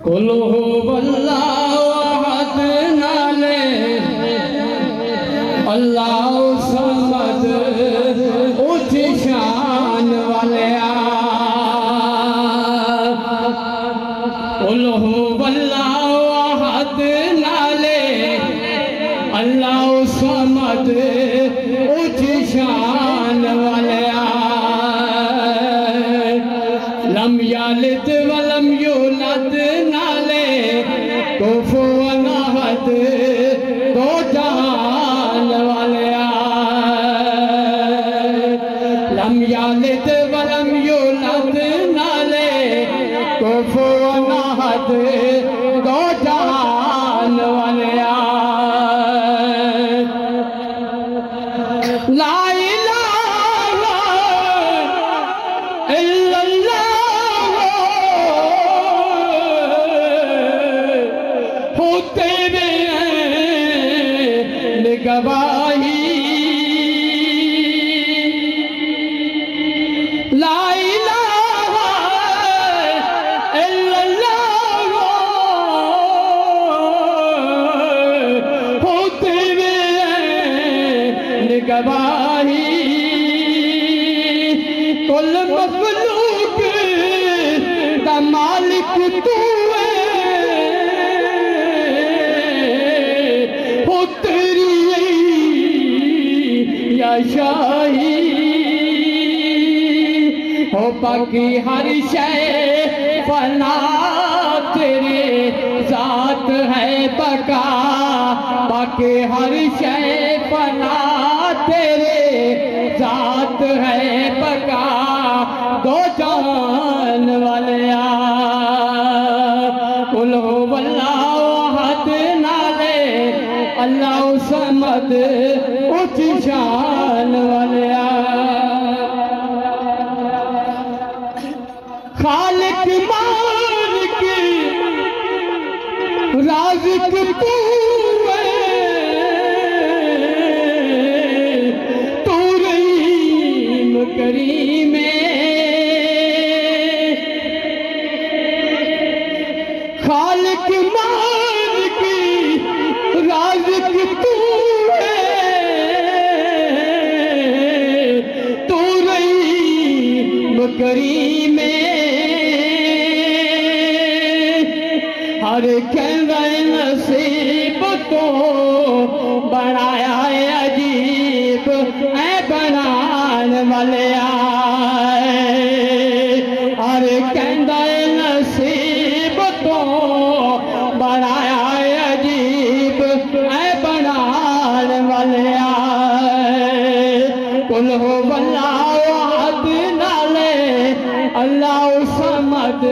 कुल हुवल्लाहु अहद नाले अल्लाह समद उच्च शान वालिया। कुल हुवल्लाहु अहद नाले अल्लाह समद उच्च शान वालिया। लम यलिद वलम यूलद नाले कुफुवन अहद दो जहान वालिया। लम यलिद वलम यूलद नाले कुफुवन अहद दो जहान वालिया। ला इलाहा इल्लल्लाह होते में गवाही। ला इलाहा इल्लल्लाह होते में गवाही। कुल मखलूक दा मालिक तू है, हो तेरी या शाही। हो बाकी हर शय फना तेरे जात है बका। बाकी हर शय फना तेरे जात है बका। दो जान वालिया। कुल हुवल्लाहु अहद नाले अल्लाह समद उच्च शान वालिया। खालिक मालिक राज़िक तू है, तू रहीम करीम है। खालिक मालिक राज़िक तू है, तू रहीम करीम है। हर कहंदा नसीब तो बनाया है अजीब है बनान वालिया। हर कहंदा नसीब तो बनाया है अजीब है बनान वालिया। कुल हुवल्लाहु अहद नाले अल्लाह समद